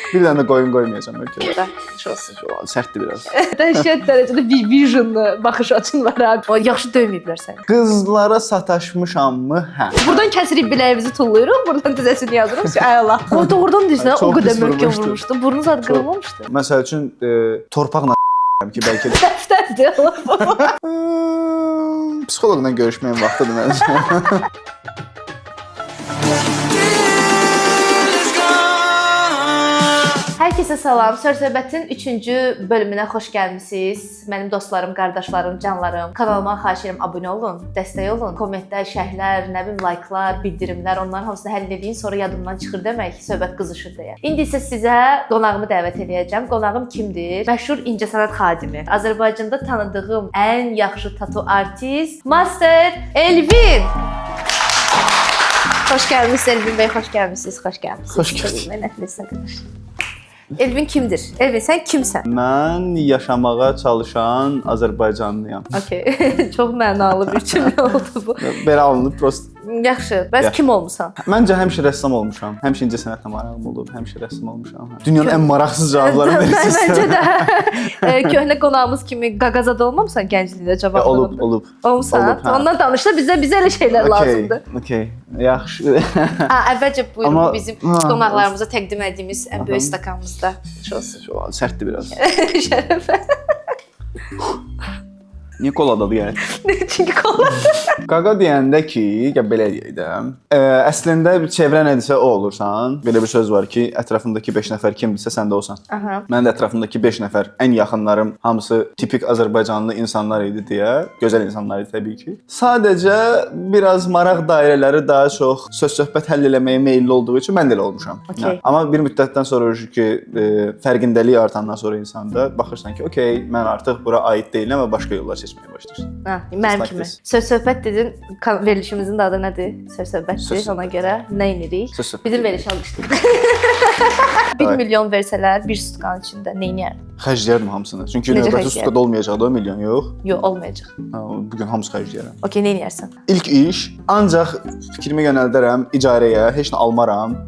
Bir dənə də qoyun qoymayacağam ölkədə. Dəhşət olsun. Sərtdir biraz. Dəhşət dərəcədə bir visionlı baxış açın var ha. O yaxşı döyməyiblər səni. Qızlara sataşmışammı? Hə. Buradan kəsirik biləyimizi tullayırıq, buradan düzəsini yazırıq. Əla. O doğrudan düzünə o qədər möhkəm vurmuşdu. Burnu zad qırılmamışdı. Məsəl üçün torpaqla ki bəlkə də. Dəftərdir. Psixoloqla görüşməyin vaxtıdır məncə. Hər kəsə salam. Söz-söhbətin 3-cü bölümünə xoş gəlmisiniz. Mənim dostlarım, qardaşlarım, canlarım. Kanalıma xahiş edirəm abunə olun, dəstək olun. Kommentlər, şərhlər, nə bilim layklar, bildirimlər, onların hamısını həll edin, sonra yadımdan çıxır demək, söhbət qızışır deyə. İndi isə sizə qonağımı dəvət edəcəm. Qonağım kimdir? Məşhur incəsənət xadimi. Azərbaycanda tanıdığım ən yaxşı tatu artist Master Elvin. Xoş gəlmisiniz Elvin bəy, xoş gəlmisiniz, xoş gəlmisiniz. Xoş gəldiniz. Elvin kimdir? Elvin, sən kimsən? Mən yaşamağa çalışan Azərbaycanlıyam. Okay. Çox mənalı bir cümlə oldu bu. Belə alınıb prost. Yaxşı. Bəs kim olmusan? Məncə həmişə rəssam olmuşam. Həmişə incəsənətlə marağım olub. Həmişə rəssam olmuşam. Dünyanın ən maraqsız cavablarını verirsiniz. Məncə də köhnə qonağımız kimi qaqazada olmamısan gəncliyində cavablarında? Olub. Olmusan? Ondan danış da bizə elə şeylər lazımdır. Okay. Yaxşı. Əvvəlcə buyurun bizim qonaqlarımıza təqdim etdiyimiz ən böyük stakanımızda. Olsun. Sərtdir biraz. Şərəfə. Niyə koladadır yəni? Çünki koladır. Qaqa deyəndə ki, belə deyək də, əslində bir çevrə nədirsə o olursan. Belə bir söz var ki, ətrafındakı 5 nəfər kimdirsə sən də olsan. Mənim də ətrafımdakı 5 nəfər ən yaxınlarım hamısı tipik Azərbaycanlı insanlar idi deyə, gözəl insanlar idi təbii ki. Sadəcə biraz maraq dairələri daha çox söz-söhbət həll eləməyə meylli olduğu üçün mən də elə olmuşam. Okay. Amma bir müddətdən sonra ki, fərqindəlik artandan sonra insanda baxırsan ki, okey, mən artıq bura aid deyiləm və başqa yollar seçməyə başlayırsan. Mənim kimi. Söz-söhbət dedin, verilişimizin də adı nədir? Söz-söhbətdir. Ona görə nə edirik? Bizim veriliş almışdıq. 1 milyon versələr bir sutkanın içində nə edərdim? Xərcləyərdim hamısını. Çünki növbəti sutkada olmayacaqdı o milyon, yox? Yox, olmayacaq. Bugün hamısı xərcləyərəm. Okay, nə edərsən? İlk iş, ancaq fikrimi yönəldərəm icarəyə, heç nə almaram.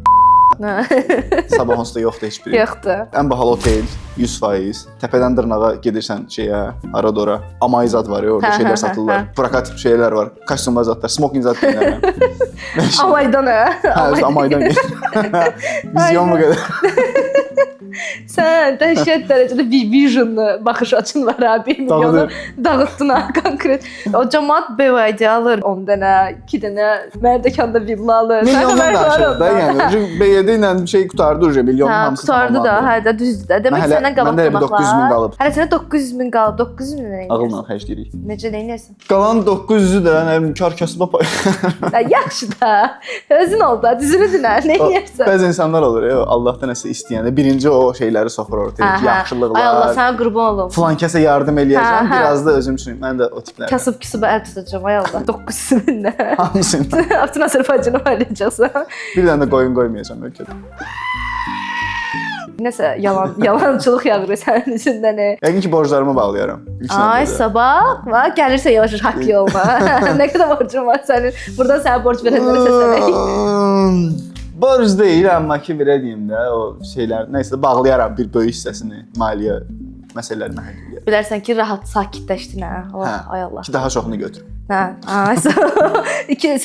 Sabah onsuz da yoxdur heç biri. Yoxdur. Ən bahalı otel 100%. Təpədən dırnağa gedirsən şeyə, aradora. Amay zad var ya, orada şeylər satırlar. Prokat şeylər var. Kostyumlar zadlar, smoking zad deyirlər. Amaydan ha. Hə, amaydan gəlir. Vizyon mu qədər? Sən dəhşət dərəcədə bir visionlı baxış açın var ha. 1 milyonu dağıtdın ha konkret. O cəmaət BYD alır 10 dənə, 2 dənə Mərdəkanda villa alır. Milyondan danışır da, yəni. BYD ilə şey qutardı uje, milyonun hamısı tamamlandı. Qutardı da, hə də düzdür də. Demək səndən qabaq qonaqlar. 900 min qalıb. Hələ sənə 900 min qalıb. 900 min nə edirsən? Ağılla xərcləyirik. Necə nə edirsən? Qalan 900-ü də kar kasıba pay. Yaxşı da. Özün ol da, düzünü dinə. Nə edirsən? Bəzi insanlar olur ya, Allahdan nəsə istəyəndə birinci o şeyləri soxur ortaya. Yaxşılıqlar. Ay Allah, sənə qurban olum. Filan kəsə yardım eləyəcəm, biraz da özüm üçün. Mən də o tiplərəm. Kasıb-küsübə əl tutacağam, ay Allah. 900 min nə? Hamısını. Bütün Azərbaycanı paylaşacaqsan. Bir dənə də qoyun qoymayacağam ölkədə. Nəsə yalançılıq yağır sənin içindən. Yəqin ki, borclarımı bağlayaram. Ay sabah, gəlirsə yavaş haqlı olma. Nə qədər borcun var sənin? Buradan sənə borc verənlərə səslənək. Borc deyil, amma ki, belə deyim də, o şeylər, nəysə bağlayaram bir böyük hissəsini maliyyə məsələlərinə həll edirəm. Bilərsən ki, rahat sakitləşdin hə. Ay Allah. Ki, daha çoxunu götürüm. Hə.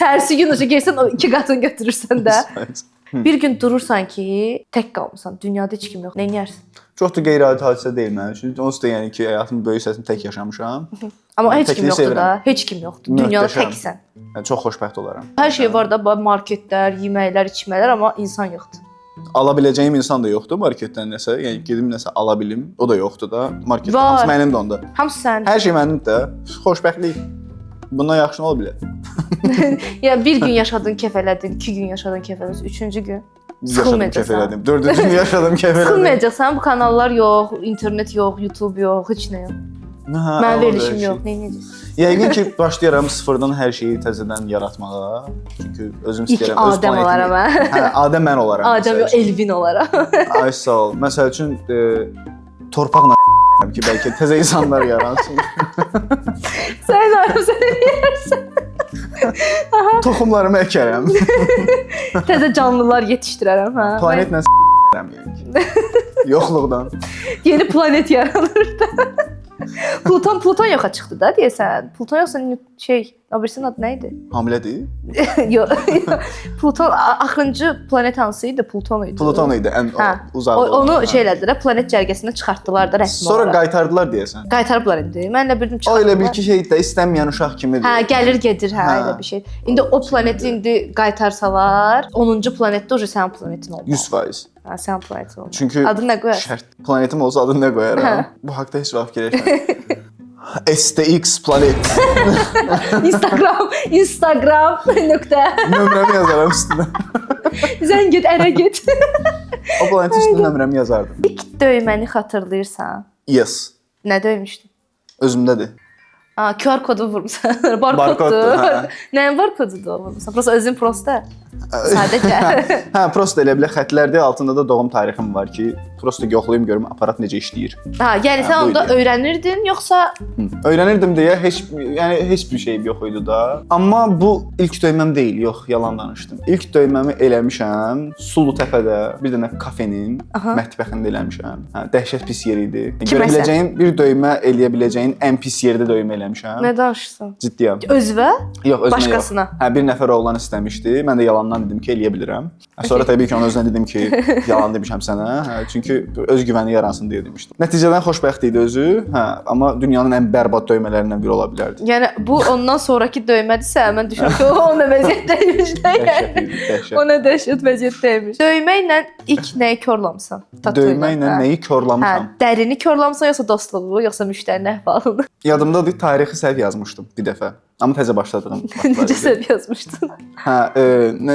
Səhərsi gün girsən, o 2 qatını götürürsən də. Bir gün durursan ki, tək qalmısan, dünyada heç kim yox. Nə edərsən? Çox da qeyri-adi hadisə deyil mənim üçün. Onsuz da yəni ki, həyatımın böyük hissəsini tək yaşamışam. Amma heç kim yoxdur da, heç kim yoxdur. Dünyada təksən. Çox xoşbəxt olaram. Hər şey var da, marketlər, yeməklər, içmələr, amma insan yoxdur. Ala biləcəyim insan da yoxdur marketdən nəsə. Yəni gedim nəsə ala bilim, o da yoxdur da. Marketdə hamısı mənim də onda. Hamısı sənin. Hər şey mənim də. Xoşbəxtlik. Bundan yaxşı nə ola bilər? Ya bir gün yaşadın, kef elədin, 2 gün yaşadın, kef elədin, 3-cü gün yaşadım, kef elədim. 4-cü gün yaşadım, kef elədim. Sıxılmayacaqsan, bu kanallar yox, internet yox, YouTube yox, heç nə yox. Mənim verilişim yox, nə edəcəksən? Yəqin ki, başlayaram sıfırdan hər şeyi təzədən yaratmağa. Çünki özüm istəyirəm, öz Adəm olaram mən. Hə, Adəm mən olaram. Adəm yox, Elvin olaram. Ay sağ ol. Məsəl üçün torpaqla ki, bəlkə təzə insanlar yaransın. Sən arımsan eləyərsən. Toxumlarımı əkərəm. Təzə canlılar yetişdirərəm, hə. Planetlə s**ərəm yəni ki. Yoxluqdan. Yeni planet yaranır da. Pluton yoxa çıxdı da deyəsən. Pluton yoxsa o birisinin adı nə idi? Hamilədir? Yox. Pluton axırıncı planet hansı idi? Pluton idi. Pluton idi ən uzaq. Onu elədilər, planet cərgəsindən çıxartdılar da rəsmi Sonra olaraq. qaytardılar deyəsən. Qaytarıblar indi. Mən də bildim O çıxartdılar. elə bil ki şeydə istənməyən uşaq kimidir. Hə, gəlir gedir, elə bir şey. İndi o planeti indi qaytarsalar, 10-cu planetdə o sənin planetin olmalı. 100%. Hə, sənin planetin olmalı. Çünki Adını nə qoyarsan? şərt. Planetim olsa adını nə qoyaram? Bu haqqda heç vaxt fikirləşmədim. STX planet. Instagram nöqtə. Nömrəmi yazaram üstünə. Sən get, ərə get. O planetin üstünə nömrəmi yazardım. İlk döyməni xatırlayırsan? Yes. Nə döymüşdün? Özümdədir. QR kodu vurmusan. Barkoddur. Nəyin barkodudur o vurmusan? Prosta özün prosta. Sadəcə. Hə, prosta elə bilə xətlərdə altında da doğum tarixim var ki, prosta yoxlayım görüm aparat necə işləyir. Ha, yəni sən onda öyrənirdin yoxsa öyrənirdim deyə heç bir şey yox idi da. Amma bu ilk döyməm deyil, yox, yalan danışdım. İlk döyməmi eləmişəm Sulutəpədə bir dənə kafenin mətbəxində eləmişəm. Hə, dəhşət pis yer idi. Görə biləcəyin bir döymə eləyə biləcəyin ən pis yerdə döymə eləmişəm. Nə danışırsan? Ciddiyəm. Özünə? Yox, özünə başqasına. Yox. Hə, bir nəfər oğlan istəmişdi. Mən də yalandan dedim ki, eləyə bilirəm. Sonra təbii ki, onun özünə dedim ki, yalan demişəm sənə. Hə, çünki öz güvəni yaransın deyə demişdim. Nəticədən xoşbəxt idi özü. Hə, amma dünyanın ən bərbad döymələrindən biri ola bilərdi. Yəni bu ondan sonrakı döymədirsə, mən düşünürəm ki, o nə vəziyyətdəymiş də. Dəhşət. O nə dəhşət vəziyyətdəymiş. Döyməklə ilk nəyi korlamısan? Döyməklə nəyi korlamışam? Hə, dərini korlamısan yoxsa dostluğu, yoxsa müştərinin əhvalını? Yadımdadır, tarixi səhv yazmışdım bir dəfə. Amma təzə başladığım vaxtlar idi. Necə səhv yazmışdın? Hə,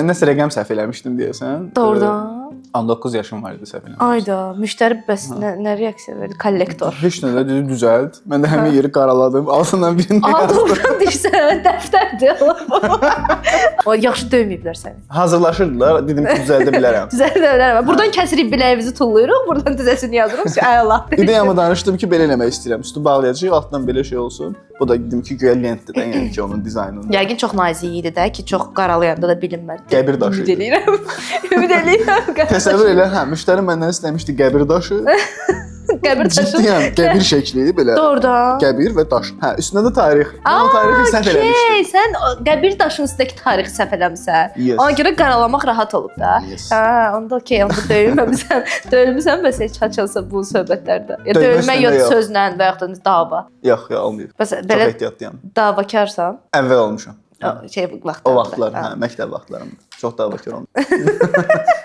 nəsə rəqəm səhv eləmişdim deyəsən. Doğrudan. 19 yaşım var idi səhv eləmişdim. Ayda, müştəri bəs nə reaksiya verdi? Kollektor. Heç nə də dedi düzəlt. Mən də həmin yeri qaraladım. Altından birini yazdım. Doğrudan deyirsən, dəftərdir. O yaxşı döyməyiblər səni. Hazırlaşırdılar. Dedim ki, düzəldə bilərəm. Düzəldə bilərəm. Buradan kəsirik biləyimizi tullayırıq, buradan düzəsini yazırıq ki, ay Allah. İdeyamı danışdım ki, belə eləmək istəyirəm. Üstü bağlayacağıq, altdan belə şey olsun. Bu da dedim ki, güya lentdir də, yəni ki, onun dizaynında. Yəqin çox nazik idi də ki, çox qaralayanda da bilinmədi. Qəbir daşı. Ümid eləyirəm. Ümid eləyirəm. Təsəvvür elə, hə, müştəri məndən istəmişdi qəbir daşı. Qəbir daşı. Ciddiyəm, qəbir şəkli belə. Doğrudan. Qəbir və daş. Hə, üstündə də tarix. Mən o tarixi səhv eləmişdim. Sən qəbir daşının üstündəki tarixi səhv eləmisən. Yes. Ona görə qaralamaq rahat olub da. Yes. Hə, onda okey, onda döyülməmisən. Döyülmüsən bəs heç açılsa bu söhbətlərdə. Ya döyülmə ya sözlə və yaxud da dava. Yox, olmayıb. Bəs Çox belə ehtiyatlıyam. davakarsan? Əvvəl olmuşam. Vaxtlar. O vaxtlar, hə, məktəb vaxtlarımda. Çox davakar olmuşam.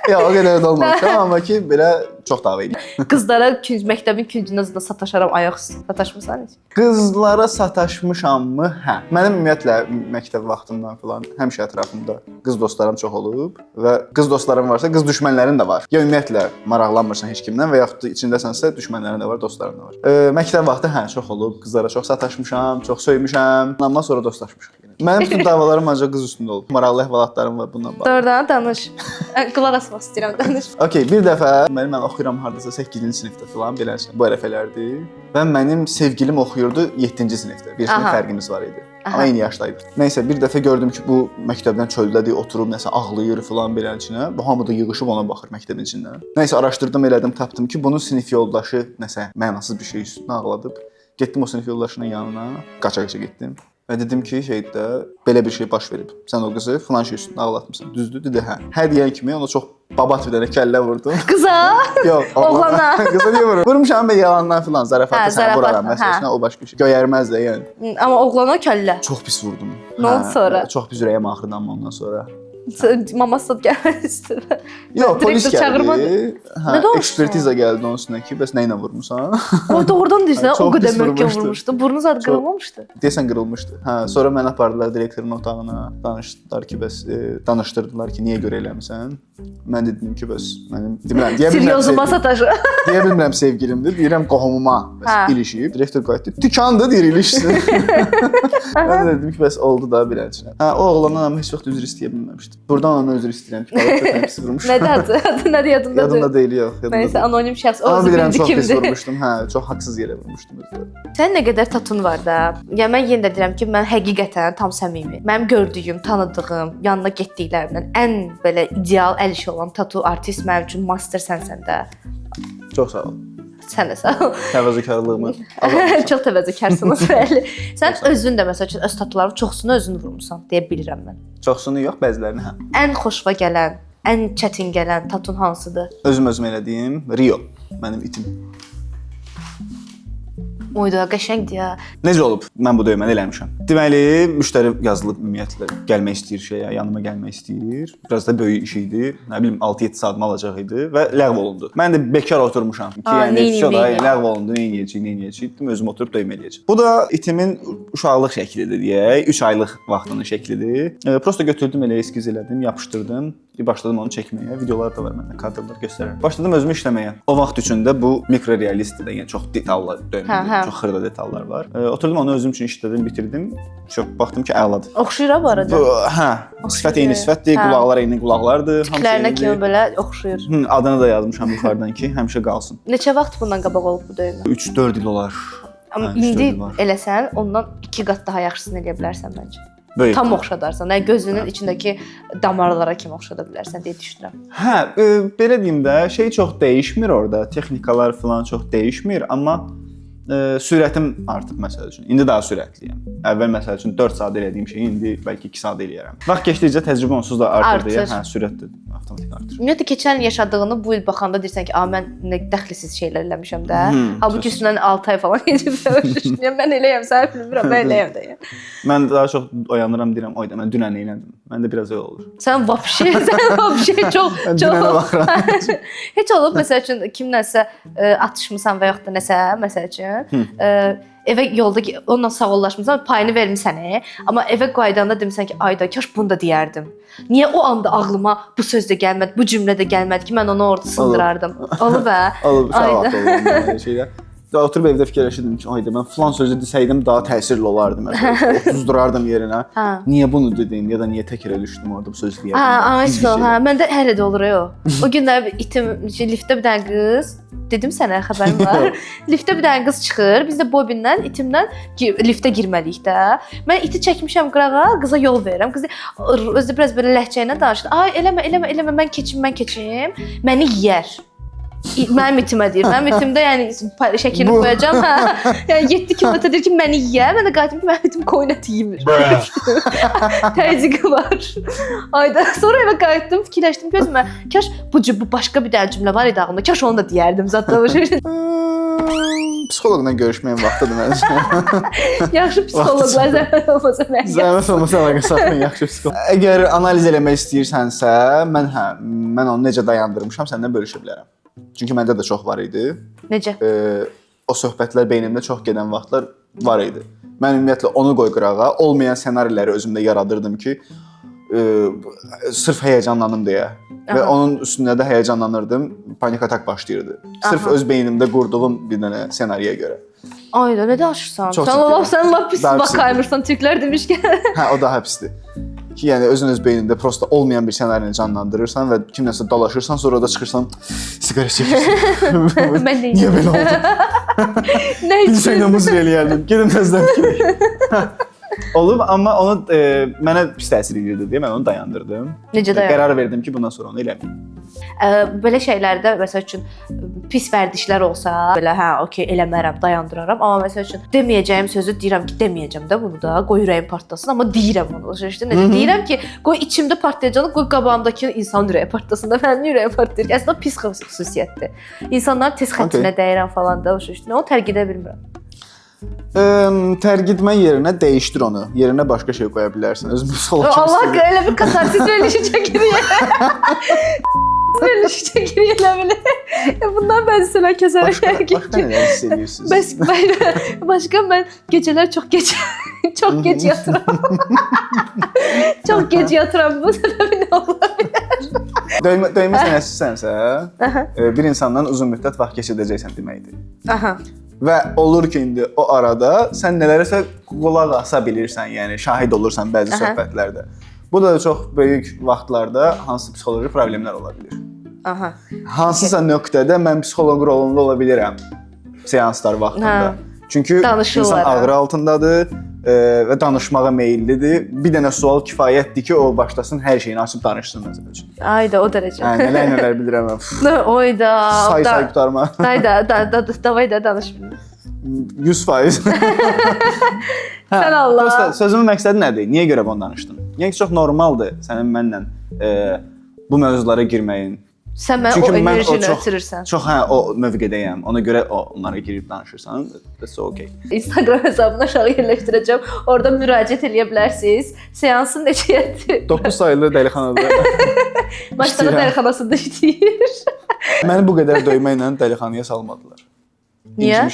Ya, o qədər də olmamışam, amma ki, belə çox dava edim. Qızlara məktəbin küncündə sataşaram ayaq üstü. Sataşmısan heç? Qızlara sataşmışammı? Hə. Mənim ümumiyyətlə məktəb vaxtımdan filan həmişə ətrafımda qız dostlarım çox olub və qız dostlarım varsa, qız düşmənlərin də var. Ya ümumiyyətlə maraqlanmırsan heç kimdən və yaxud da içindəsənsə düşmənlərin də var, dostların da var. Məktəb vaxtı hə, çox olub. Qızlara çox sataşmışam, çox söymüşəm. Ondan sonra dostlaşmışıq. Mənim bütün davalarım ancaq qız üstündə olub. Maraqlı əhvalatlarım var bundan bağlı. Doğrudan danış. Qulaq asmaq istəyirəm, danış. Okay, bir dəfə mən oxuyuram hardasa 8-ci sinifdə filan beləsən. Bu ərəfələrdir. Və mənim sevgilim oxuyurdu 7-ci sinifdə. Bir sinif fərqimiz var idi. Amma eyni yaşdaydıq. Nəysə bir dəfə gördüm ki, bu məktəbdən çöldədir, oturub nəsə ağlayır filan beləçinə. Bu hamı da yığılıb ona baxır məktəbin içindən. Nəysə araşdırdım, elədim, tapdım ki, bunun sinif yoldaşı nəsə mənasız bir şey üstünə ağladıb. Getdim o sinif yoldaşının yanına, qaça-qaça getdim. Və dedim ki, şeydə belə bir şey baş verib. Sən o qızı filan şey üstündə ağlatmısan. Düzdür? Dedi, hə. Hə deyən kimi ona çox babat bir dənə kəllə vurdum. Qıza? Yox, oğlana. Qıza niyə vururum? Vurmuşam və yalandan filan zarafatla səni vuraram məsələn, o başqa bir şey. Göyərməz də yəni. Amma oğlana kəllə. Çox pis vurdum. Nə oldu sonra? Çox pis ürəyim ağrıdı amma ondan sonra. Maması da gəlmədi üstünə. Yox, polis gəldi. Hə, ekspertiza gəldi onun üstünə ki, bəs nə ilə vurmusan? O doğrudan deyirsən, o qədər möhkəm vurmuşdu. Burnu zad qırılmamışdı. Deyəsən qırılmışdı. Hə, sonra məni apardılar direktorun otağına, danışdılar ki, bəs danışdırdılar ki, niyə görə eləmisən? Mən dedim ki, bəs mənim demirəm, deyə bilmirəm. Seriozuma sataşı. Deyə bilmirəm sevgilimdir, deyirəm qohumuma bəs ilişib. Direktor qayıtdı, dükandı deyir ilişsin. Mən dedim ki, bəs oldu da beləçə. Hə, o oğlandan heç vaxt üzr istəyə bilməmişdim. Buradan ona üzr istəyirəm ki, balıq çox pis vurmuşam. Nədir adı? Adı nədir yadındadır? Yadımda deyil, yox. Nəysə, anonim şəxs o özü bilirəm, bildi çox pis kimdir. vurmuşdum, hə, çox haqsız yerə vurmuşdum özü. Sən nə qədər tatun var da. Ya mən yenə də deyirəm ki, mən həqiqətən tam səmimi. Mənim gördüyüm, tanıdığım, yanına getdiklərimdən ən belə ideal əl işi olan tatu artist mənim üçün master sənsən də. Çox sağ ol. Sən də sağ ol. Təvazökarlığımı Çox təvəzzökarsınız bəli. Sən özün də məsəl üçün öz tatuların çoxsunu özün vurmusan deyə bilirəm mən. çoxsunu yox, bəzilərini hə. Ən xoşuna gələn, ən çətin gələn tatun hansıdır? Özüm elədiyim Rio, mənim itim. Oyda qəşəngdir ya. Necə olub? Mən bu döyməni eləmişəm. Deməli, müştəri yazılıb ümumiyyətlə gəlmək istəyir şeyə, yanıma gəlmək istəyir. Biraz da böyük iş idi. Nə bilim 6-7 saatımı alacaq idi və ləğv olundu. Mən də bekar oturmuşam ki, yəni ləğv olundu, nə edəcəyik? Dedim özüm oturub döymə eləyəcəm. Bu da itimin uşaqlıq şəklidir deyək, 3 aylıq vaxtının şəklidir. Prosta götürdüm elə eskiz elədim, yapışdırdım. Başladım onu çəkməyə. Videolar da var məndə, kadrlar göstərirəm. Başladım özümü işləməyə. O vaxt üçün də bu mikrorealistdir, yəni çox detallı döymə, çox xırda detallar var. Oturdum onu özüm üçün işlədim, bitirdim. Çox baxdım ki, əladır. Oxşuyur bu arada. Hə, sifət eyni sifətdir, qulaqlar eyni qulaqlardır. Tiklərinə kimi belə oxşuyur. Adını da yazmışam yuxarıdan ki, həmişə qalsın. Neçə vaxt bundan qabaq olub bu döymə? 3-4 il olar. Amma indi eləsən, ondan 2 qat daha yaxşısını eləyə bilərsən məncə. Böyük. Tam oxşadarsan. Yəni gözünün içindəki damarlara kimi oxşada bilərsən deyə düşünürəm. Hə, belə deyim də, şey çox dəyişmir orada. Texnikalar falan çox dəyişmir, amma sürətim artıb məsəl üçün. İndi daha sürətliyəm. Əvvəl məsəl üçün 4 saat elədiyim şeyi indi bəlkə 2 saat eləyərəm. Vaxt keçdikcə təcrübə onsuz da artır deyə, hə, sürət də avtomatik artır. Ümumiyyətlə keçən il yaşadığını bu il baxanda deyirsən ki, mən nə dəxlisiz şeylər eləmişəm də. Halbuki üstündən 6 ay falan keçib düşünürəm. Mən eləyəm, sən bilmirəm, mən eləyəm də. Mən daha çox oyanıram deyirəm, oyda mən dünən elədim. Məndə biraz öyle olur. Sən vapşe çox Dünənə baxıram. Heç olub məsəl üçün kimləsə atışmısan və yaxud da nəsə məsəl üçün evə yolda onunla sağollaşmısan, payını vermisən, amma evə qayıdanda demisən ki, ayda kaş bunu da deyərdim. Niyə o anda ağlıma bu söz də gəlmədi, bu cümlə də gəlmədi ki, mən onu orada sındırardım. Olub hə? Olub, sağ olub şeydə. Oturub evdə fikirləşirdim ki, ayda mən falan sözü desəydim daha təsirli olardı məsələn. Otuzdurardım yerinə. Niyə bunu dedim ya da niyə təkrar düşdüm orada bu sözü deyərdim. Hə, məndə hər də olur o. O günlər itim liftdə bir dənə qız, dedim sənə xəbərim var. Liftdə bir dənə qız çıxır, biz də bobindən itimdən liftə girməliyik də. Mən iti çəkmişəm qırağa, qıza yol verirəm. Qız özü biraz belə ləhcə ilə danışır. Ay eləmə, mən keçim. Məni yeyər. Mənim itimə deyir. Mənim itimdə yəni şəklini qoyacağam. Yəni 7 kilometr deyir ki, məni yeyər. Mən də qayıtdım ki, mənim itim qoyun əti yemir. Təzyiqi var. Ayda sonra evə qayıtdım, fikirləşdim gözümə. Kaş bu başqa bir dənə cümlə var idi ağlımda. Kaş onu da deyərdim zətdə. Psixoloqla görüşməyin vaxtıdır məncə. Yaxşı psixoloqlar zəhmət olmasa mən. Zəhmət olmasa əlaqə saxlayın, yaxşı psixoloq. Əgər analiz eləmək istəyirsənsə, mən onu necə dayandırmışam, səndən bölüşə bilərəm. Çünki məndə də çox var idi. Necə? O söhbətlər beynimdə çox gedən vaxtlar var idi. Mən ümumiyyətlə onu qoy qırağa, olmayan ssenariləri özümdə yaradırdım ki, sırf həyəcanlanım deyə. Və onun üstündə də həyəcanlanırdım, panik atak başlayırdı. Sırf öz beynimdə qurduğum bir dənə ssenariyə görə. Ayda nə danışırsan? Sən lap pis baxaymırsan türklər demişkən. Hə, o daha pisdir. Ki, yəni özün öz beynində prosta olmayan bir ssenarini canlandırırsan və kimləsə dalaşırsan, sonra da çıxırsan, siqaret çəkirsən. Niyə belə oldu? Bilsən də muzur eləyərdim. Gedin təzdən fikirləşin. Olub, amma onu mənə pis təsir edirdi deyə mən onu dayandırdım. Necə dayandırdın? Qərar verdim ki, bundan sonra onu eləməyim. Belə şeylərdə məsəl üçün pis vərdişlər olsa, belə okey eləmərəm, dayandıraram. Amma məsəl üçün deməyəcəyim sözü deyirəm ki, deməyəcəm də bunu da, qoy ürəyim partlasın, amma deyirəm onu. Necə deyirəm ki, qoy içimdə partlayacağını, qoy qabağımdakı insan ürəyi partlasın da, mənim ürəyim partlayır. Əslində pis xüsusiyyətdir. İnsanların tez xətrinə dəyirəm falan da, onu tərk edə bilmirəm. Tərk etmə yerinə dəyişdir onu. Yerinə başqa şey qoya bilərsən. Özümü sola Allah elə bir katarsis verilişi çəkir. Verilişi çəkir elə belə. Bundan bəzi şeylər kəsərək başqa nələr hiss edirsiniz? Başqa mən gecələr çox gec yatıram. Çox gec yatıram. Bu səbəbi nə ola bilər? Döymə sənəsizsənsə, bir insandan uzun müddət vaxt keçirdəcəksən deməkdir. Aha. Və olur ki, indi o arada sən nələrəsə qulaq asa bilirsən, yəni şahid olursan bəzi söhbətlərdə. Bu da çox böyük vaxtlarda hansı psixoloji problemlər ola bilir. Aha. Hansısa nöqtədə mən psixoloq rolunda ola bilirəm seanslar vaxtında. Çünki insan ağrı altındadır, və danışmağa meyllidir. Bir dənə sual kifayətdir ki, o başlasın hər şeyini açıb danışsın məsəl üçün. Ayda o dərəcə. Yəni nələr bilirəm mən. Oyda. Say qutarma. Davay da danış. 100%. Sən Allah. Prosta sözümün məqsədi nədir? Niyə görə bunu danışdın? Yəni ki, çox normaldır sənin mənlə bu mövzulara girməyin. Sən mənə o enerjini ötürürsən. Çox o mövqedəyəm. Ona görə onlara girib danışırsan. That's okay. Instagram hesabını aşağı yerləşdirəcəm. Orada müraciət eləyə bilərsiniz. Seansın neçəyədir? 9 sayılı dəlixanada. Maçlara dəlixanasında işləyir. Məni bu qədər döyməklə dəlixanaya salmadılar. Niyə?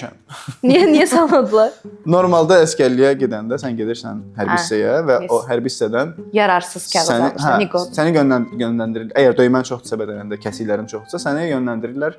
Niyə salmadılar? Normalda əskərliyə gedəndə sən gedirsən hərbi hissəyə və o hərbi hissədən yararsız kağız almışsan. Səni yönləndirirlər. Əgər döymən çoxdursa bədənində, kəsiklərin çoxdursa, səni yönləndirirlər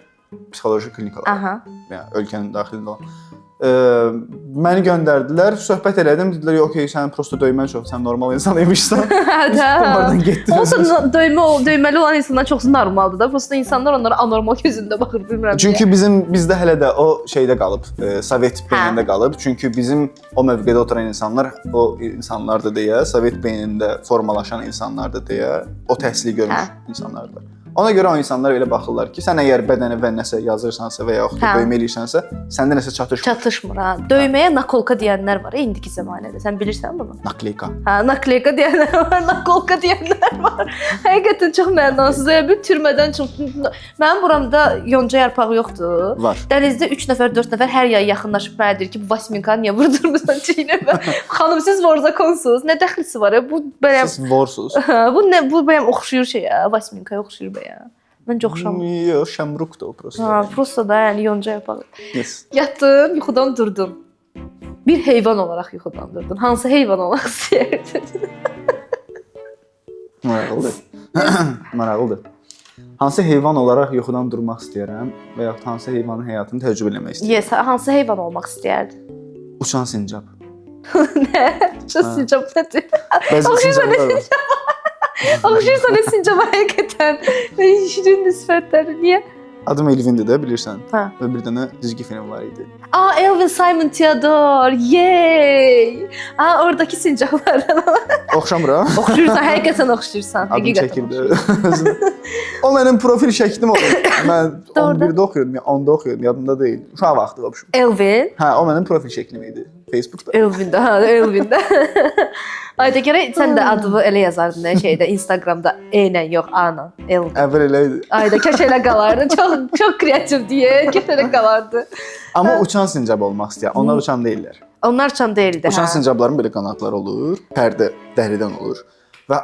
psixoloji klinikalara. Yəni ölkənin daxilində olan. Məni göndərdilər, söhbət elədim, dedilər, okey, sənin prosta döymən çox, sən normal insan imişsən. Oradan getdin. Olsa döyməli olan insanlar çoxsu normaldır da. Prosta insanlar onlara anormal gözündə baxır, bilmirəm. Çünki bizdə hələ də o şeydə qalıb, Sovet beynində qalıb. Çünki bizim o mövqedə oturan insanlar, o insanlardır deyə, Sovet beynində formalaşan insanlardır deyə, o təhsili görmüş insanlardır. Ona görə o insanlar elə baxırlar ki, sən əgər bədənə və nəsə yazırsansa və yaxud da döymə eləyirsənsə, səndə nəsə çatışmır. Çatışmır ha. Döyməyə nakolka deyənlər var indiki zəmanədə. Sən bilirsən bunu? Nakleyka. Ha, nakleyka deyənlər var, nakolka deyənlər var. Həqiqətən çox mənasız. Bir türmədən çıxdı. Mənim buramda yonca yarpağı yoxdur. Var. Dənizdə 3 nəfər, 4 nəfər hər yay yaxınlaşıb mənə deyir ki, bu Vasminkanı niyə vurdurmusan çiynəmə? Xanım, siz vorzakonsuz. Nə dəxlisi var ya? Bu bəyəm. Siz vorsuz. Bu bəyəm oxşuyur şeyə, Vasminkaya oxşuyur bəyəm. Məncə oxşamır. Yox, şəmrukdur o prosta. Ha, prosta da yəni yonca yapağı. Yes. Yatdın, yuxudan durdun. Bir heyvan olaraq yuxudan durdun. Hansı heyvan olmaq istəyirdin? Maraqlıdır. Maraqlıdır. Hansı heyvan olaraq yuxudan durmaq istəyirəm və yaxud hansı heyvanın həyatını təcrübə etmək istəyirəm? Yes, hansı heyvan olmaq istəyərdin? Uçan sincab. Nə? Uçan sincab nədir? Bəzi sincablar var. Oxşuyursan sincaba həqiqətən. Şirin sifətləri. Niyə? Adım Elvindir də, bilirsən. Hə. Və bir dənə cizgi film var idi. Elvin Simon Theodore. Yey! Oradakı sincablardan. Oxşamır ha? Oxşuyursan, həqiqətən oxşuyursan. Adım çəkildi. O mənim profil şəklim oldu. Mən 11-də oxuyurdum, ya 10-da oxuyurdum, yadımda deyil. Uşaq vaxtı vəbşim. Elvin? Hə, o mənim profil şəklim idi Facebookda. Elvin'də, Elvin'də. Ayda gərək sən də adını elə yazardın şeydə, Instagramda eynən yox, ana, Elvin. Əvvəl elə idi. Ayda kaş elə qalardı. Çox kreativ deyə, kaş elə qalardı. Amma uçan sincab olmaq istəyir. Onlar uçan deyillər. Onlar uçan deyildi. Uçan sincabların belə qanadları olur, pərdə dəridən olur və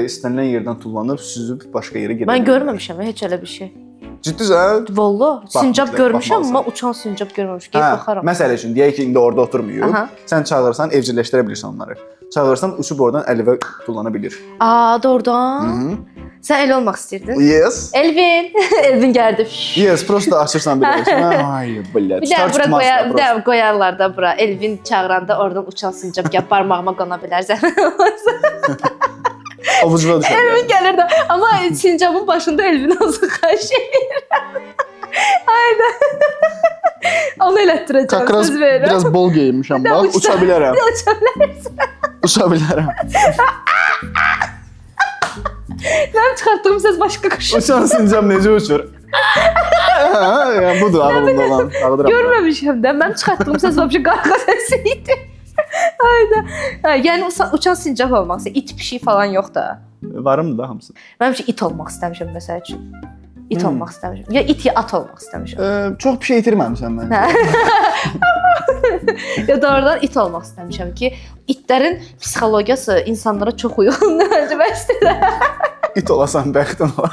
istənilən yerdən tullanıb süzüb başqa yerə gedir. Mən görməmişəm heç elə bir şey. Ciddisən? Vallahi sincab görmüşəm, amma baxmalısan. uçan sincab görməmişəm. Gəl baxaram. Məsəl üçün deyək ki, indi orada oturmuyub. Aha. Sən çağırırsan, evcilleşdirə bilirsən onları. Çağırırsan, uçub oradan əlivə tullana bilir. Doğrudan. Sən elə olmaq istəyirdin? Yes. Elvin. Elvin gəldi. Yes, prosta açırsan belə. Ay, billah. Bir də qoyarlar da bura. Elvin çağıranda oradan uçan sincab gəl parmağıma qona bilər. Ovucuna düşər. Elvin gəlir də. Amma sincabın başında Elvin olsun, xahiş edirəm. Ayda. Onu elətdirəcəm, söz verirəm. Biraz bol geyinmişəm bax, uça bilərəm. Uça bilərsən. Uça bilərəm. Mənim çıxartdığım səs başqa qışır. Uçan sincab necə uçur? Yəni budur ağlımda olan. Görməmişəm də. Mənim çıxartdığım səs vəbşə qarğa səsi idi. Ayda. Yəni uçan sincab olmaq istəyir. İt pişik falan yox da. Varım da hamısı. Mən ít olmaq istəmişəm məsəl üçün. İt olmaq istəmişəm. Ya it ya at olmaq istəmişəm. Çox bir şey itirməmişəm mən. Ya doğrudan it olmaq istəmişəm ki, itlərin psixologiyası insanlara çox uyğundur məncə bəsdir. İt olasan bəxtin olar.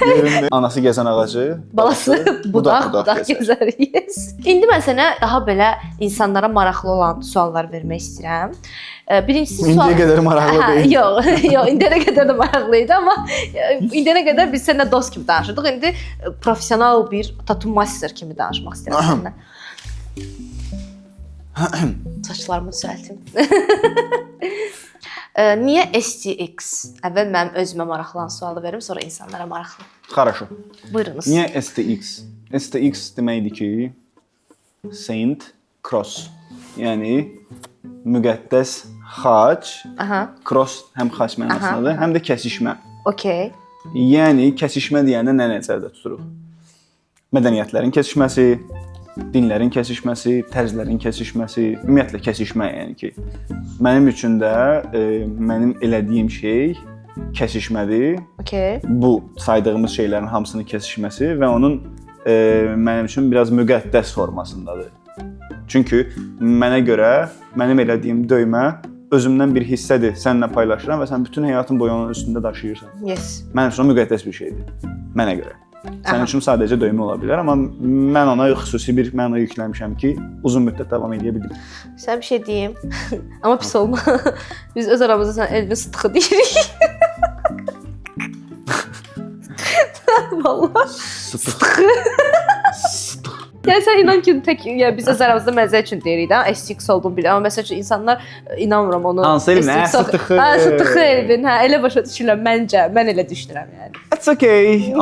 Yerində anası gəzən ağacı, balası budaq gəzər. Yes. İndi mən sənə daha belə insanlara maraqlı olan suallar vermək istəyirəm. Birincisi sual. İndiyə qədər maraqlı deyil. Yox, indiyə qədər də maraqlı idi, amma indiyə qədər biz səninlə dost kimi danışırdıq. İndi professional bir tattoo master kimi danışmaq istəyirəm səninlə. Saçlarımı düzəltim. Niyə STX? Əvvəl mənim özümə maraqlı olan sualı verim, sonra insanlara maraqlı. Хорошо. Buyurunuz. Niyə STX? STX deməkdir ki, Saint cross. Yəni müqəddəs xaç. Aha. Cross həm xaç mənasındadır, həm də kəsişmə. Okay. Yəni kəsişmə deyəndə nə nəzərdə tuturuq? Mədəniyyətlərin kəsişməsi, dinlərin kəsişməsi, tərzlərin kəsişməsi, ümumiyyətlə kəsişmə, yəni ki, mənim üçün də mənim elədiyim şey kəsişmədir. Okay. Bu saydığımız şeylərin hamısının kəsişməsi və onun mənim üçün biraz müqəddəs formasındadır. Çünki mənə görə mənim elədiyim döymə özümdən bir hissədir, səninlə paylaşıram və sən bütün həyatın boyu onun üstündə daşıyırsan. Yes. Mənim üçün o müqəddəs bir şeydir, mənə görə. Sənin üçün sadəcə döymə ola bilər, amma mən ona xüsusi bir məna yükləmişəm ki, uzun müddət davam edə bilim. Sən bir şey deyim, amma pis olma. Biz öz aramızda sən Elvin Sıtıxı deyirik. Vallahi. Sıtıxı. Yəni sən inan ki, tək yəni biz öz aramızda məzə üçün deyirik də, SX oldum bilir. Amma məsəl üçün insanlar inanmıram onu. Hansı Elvin? Sıtıxı. Hə, Sıtıxı Elvin. Hə, elə başa düşürəm məncə. Mən elə düşünürəm yəni. It's okay.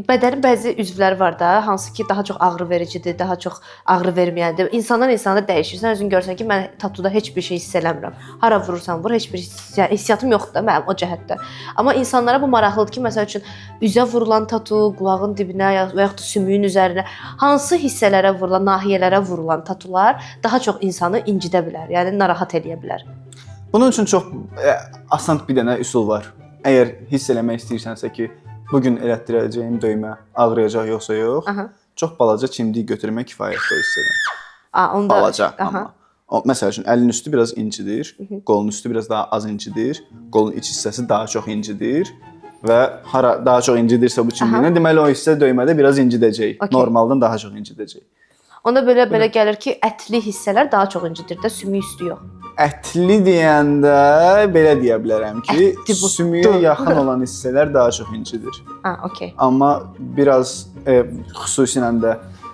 Bədənin bəzi üzvləri var da, hansı ki daha çox ağrı vericidir, daha çox ağrı verməyəndir. İnsandan insana dəyişir. Sən özün görsən ki, mən tatuda heç bir şey hiss eləmirəm. Hara vurursan vur, heç bir hissiyatım yoxdur da mənim o cəhətdə. Amma insanlara bu maraqlıdır ki, məsəl üçün üzə vurulan tatu, qulağın dibinə və yaxud da sümüyün üzərinə hansı hissələrə vurulan, nahiyələrə vurulan tatular daha çox insanı incidə bilər, yəni narahat eləyə bilər. Bunun üçün çox asan bir dənə üsul var. Əgər hiss eləmək istəyirsənsə ki, bugün elətdirəcəyim döymə ağrıyacaq yoxsa yox, çox balaca çimdik götürmək kifayətdir o hissədən. Balaca amma. Məsəl üçün əlin üstü biraz incidir, qolun üstü biraz daha az incidir, qolun iç hissəsi daha çox incidir və hara daha çox incidirsə bu çimdikdən, deməli o hissə döymədə biraz incidəcək. Normaldan daha çox incidəcək. Onda belə gəlir ki, ətli hissələr daha çox incidir də, sümük üstü yox. Ətli deyəndə belə deyə bilərəm ki, sümüyə yaxın olan hissələr daha çox incidir. Okay. Amma biraz xüsusilə də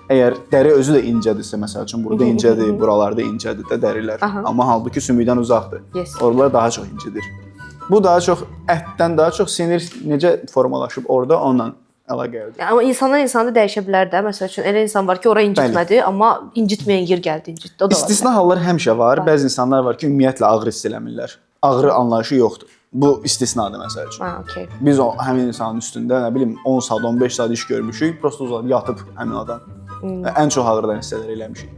əgər dəri özü də incədirsə, məsəl üçün burada incədir, buralarda incədir də dərilər. Amma halbuki sümükdən uzaqdır. Oralar daha çox incidir. Bu daha çox ətdən daha çox sinir necə formalaşıb orada onunla əlaqəlidir. Amma insandan insana dəyişə bilər də. Məsəl üçün elə insan var ki, ora incitmədi, amma incitməyən yer gəldi, incitdi. O da var. İstisna hallar həmişə var. Bəzi insanlar var ki, ümumiyyətlə ağrı hiss eləmirlər. Ağrı anlayışı yoxdur. Bu istisnadır məsəl üçün. Okay. Biz o həmin insanın üstündə, nə bilim, 10 saat, 15 saat iş görmüşük, prosta uzanıb yatıb həmin adam. Ən çox ağrıdan hissələr eləmişik.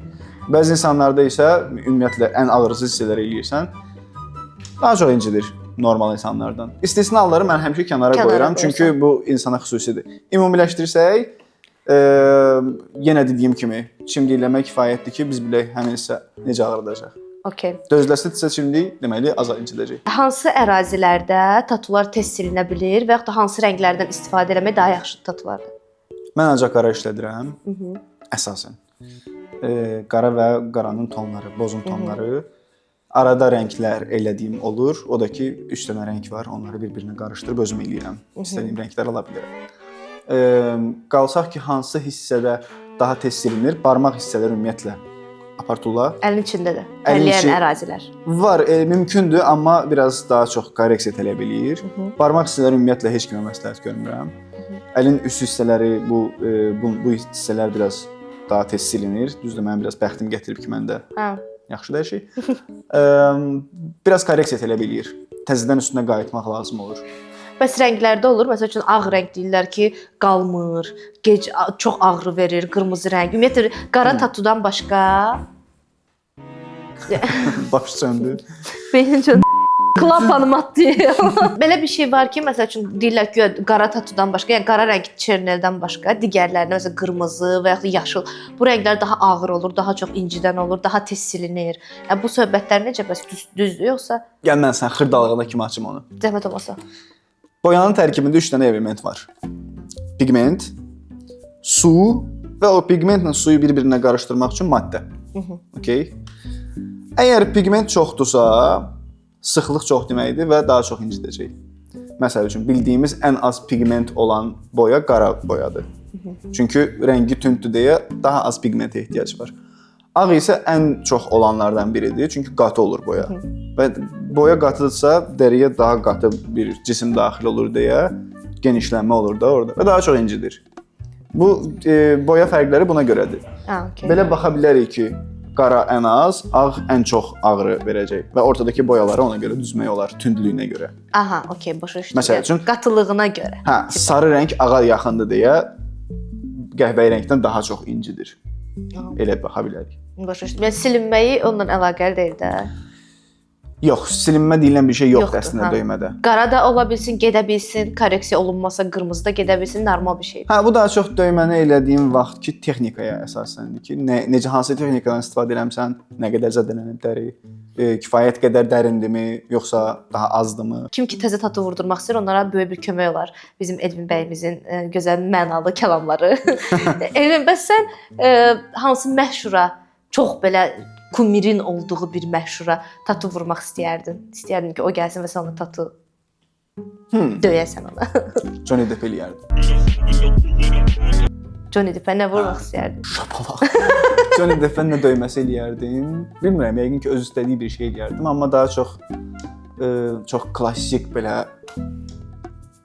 Bəzi insanlarda isə ümumiyyətlə ən ağrısız hissələr eləyirsən, daha çox incidir normal insanlardan. İstisna halları mən həmişə kənara qoyuram, çünki bu insana xüsusidir. Ümumiləşdirsək, yenə dediyim kimi, çimdikləmək kifayətdir ki, biz bilək həmin hissə necə ağrıdacaq. Okay. Dözləsi çimdik, deməli az incidəcək. Hansı ərazilərdə tatular tez silinə bilir və yaxud da hansı rənglərdən istifadə etmək daha yaxşı tatulardır? Mən ancaq qara işlədirəm, əsasən. Qara və qaranın tonları, bozun tonları. Arada rənglər elədiyim olur. O da ki, 3 dənə rəng var, onları bir-birinə qarışdırıb özüm eləyirəm. İstədiyim rənglər ala bilərəm. Qalsaq ki, hansı hissədə daha tez silinir? Barmaq hissələri ümumiyyətlə aparturlar. Əlin içində də, tərləyən ərazilər. Var, mümkündür, amma biraz daha çox korreksiya tələb eləyir. Barmaq hissələri ümumiyyətlə heç kimə məsləhət görmürəm. Əlin üst hissələri, bu hissələr biraz daha tez silinir. Düzdür, mənim biraz bəxtim gətirib ki, məndə yaxşı dəyişik. Biraz korreksiya tələb eləyir. Təzədən üstünə qayıtmaq lazım olur. Bəs rənglərdə olur. Məsəl üçün ağ rəng deyirlər ki, qalmır, çox ağrı verir, qırmızı rəng. Ümumiyyətlə qara tatudan başqa baş söndü. Beyin klapanım atdı. Belə bir şey var ki, məsəl üçün deyirlər ki, qara tatudan başqa, yəni qara rəng çerneldən başqa, digərlərinə məsələn qırmızı və ya yaşıl, bu rənglər daha ağır olur, daha çox incidən olur, daha tez silinir. Yəni bu söhbətlər necə bəs düzdür yoxsa? Gəl mən sən xırdalığına kimi açım onu. Zəhmət olmasa. Boyanın tərkibində 3 dənə element var. Pigment, su və o pigmentlə suyu bir-birinə qarışdırmaq üçün maddə. Okay? Əgər pigment çoxdursa, sıxlıq çox deməkdir və daha çox incidəcək. Məsəl üçün bildiyimiz ən az pigment olan boya qara boyadır. Çünki rəngi tündür deyə daha az pigmentə ehtiyac var. Ağ isə ən çox olanlardan biridir, çünki qatı olur boya. Və boya qatıdırsa dəriyə daha qatı bir cisim daxil olur deyə genişlənmə olur da orada və daha çox incidir. Bu boya fərqləri buna görədir. Okay. Belə baxa bilərik ki, qara ən az, ağ ən çox ağrı verəcək və ortadakı boyaları ona görə düzmək olar, tündlüyünə görə. Aha, okey, başa düşdüm. Məsəl üçün qatılığına görə. hə, sarı rəng ağa yaxındır deyə qəhvəyi rəngdən daha çox incidir. Elə baxa bilərik. Başa düşdüm. Yəni silinməyi onunla əlaqəli deyil də. Yox, silinmə deyilən bir şey yoxdur Yoxdur, əslində hə. döymədə. Qara da ola bilsin, gedə bilsin, korreksiya olunmasa qırmızı da gedə bilsin, normal bir şeydir. Hə, bu daha çox döyməni elədiyim vaxt ki, texnikaya əsasləndir ki, necə hansı texnikadan istifadə eləmisən, nə qədər zədələnib dəri, kifayət qədər dərindirmi, yoxsa daha azdırmı? Kim ki təzə tatu vurdurmaq istəyir, onlara böyük bir kömək olar. Bizim Elvin bəyimizin gözəl mənalı kəlamları. Elvin, bəs sən hansı məşhura, çox belə kumirin olduğu bir məşhura tatu vurmaq istəyərdin? İstəyərdin ki, o gəlsin və sən ona tatu döyəsən ona. Johnny Depp eləyərdim. Johnny Deppə nə vurmaq istəyərdin? Şapalaq. Johnny Depp'in nə döyməsi eləyərdim? Bilmirəm, yəqin ki, öz istədiyi bir şey eləyərdim, amma daha çox klassik belə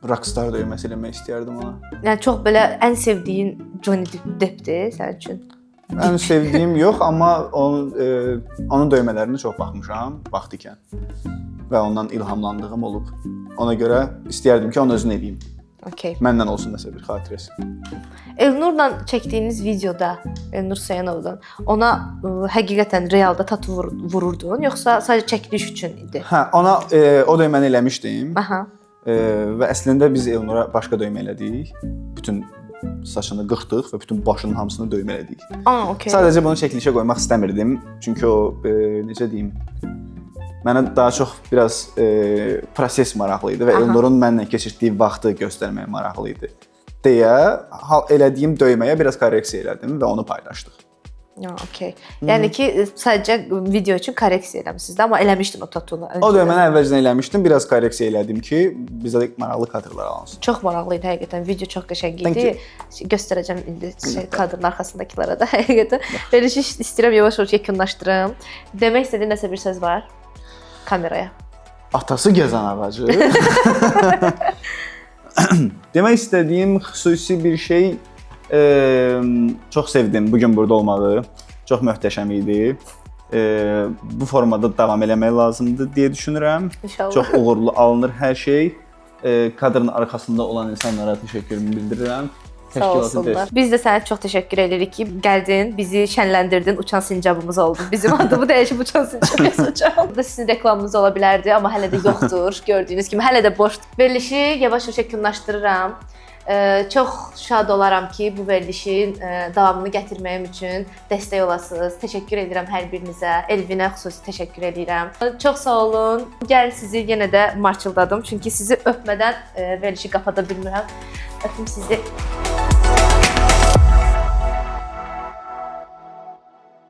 rockstar döyməsi eləmək istəyərdim ona. Yəni çox belə ən sevdiyin Johnny Deppdir sənin üçün? Ən sevdiyim yox, amma onun döymələrinə çox baxmışam vaxt ikən və ondan ilhamlandığım olub. Ona görə istəyərdim ki, onu özün edeyim. Okay. Məndən olsun nəsə bir xatirəsi. Elnurla çəkdiyiniz videoda, Elnur Sayanovdan, ona həqiqətən realda tatu vururdun, yoxsa sadəcə çəkiliş üçün idi? Hə, ona o döyməni eləmişdim. Aha. Və əslində biz Elnura başqa döymə elədik. Bütün saçını qırxdıq və bütün başının hamısını döymə elədik. Aa, okay. Sadəcə bunu çəkilişə qoymaq istəmirdim. Çünki o necə deyim, mənə daha çox biraz proses maraqlı idi və Elnurun mənlə keçirdiyi vaxtı göstərməyə maraqlı idi. Deyə elədiyim döyməyə biraz korreksiya elədim və onu paylaşdıq. Okay. Yəni ki, sadəcə video üçün korreksiya eləmisiniz də, amma eləmişdin o tatunu öncədən. O döyməni əvvəlcədən eləmişdim, biraz korreksiya elədim ki, bizə də maraqlı kadrlar alınsın. Çox maraqlı idi həqiqətən. Video çox qəşəng idi. Göstərəcəm indi kadrın arxasındakılara da həqiqətən. Belə istəyirəm yavaş-yavaş yekunlaşdırım. Demək istədiyin nəsə bir söz var kameraya. Atası gəzən ağacı. Demək istədiyim xüsusi bir şey, çox sevdim bu gün burada olmağı. Çox möhtəşəm idi. Bu formada davam eləmək lazımdır deyə düşünürəm. İnşallah. Çox uğurlu alınır hər şey. Kadrın arxasında olan insanlara təşəkkürümü bildirirəm. Sağ olsunlar. Biz də sənə çox təşəkkür edirik ki, gəldin, bizi şənləndirdin, uçan sincabımız oldun. Bizim adımı dəyişib uçan sincab yazacağam. Burada sizin reklamınız ola bilərdi, amma hələ də yoxdur. Gördüyünüz kimi hələ də boşdur. Verilişi yavaş-yavaş yekunlaşdırıram. Çox şad olaram ki, bu verilişin davamını gətirməyim üçün dəstək olasınız. Təşəkkür edirəm hər birinizə. Elvinə xüsusi təşəkkür edirəm. Çox sağ olun. Gəl sizi yenə də marçıldadım, çünki sizi öpmədən verilişi qapata bilmirəm. Öpüm sizi.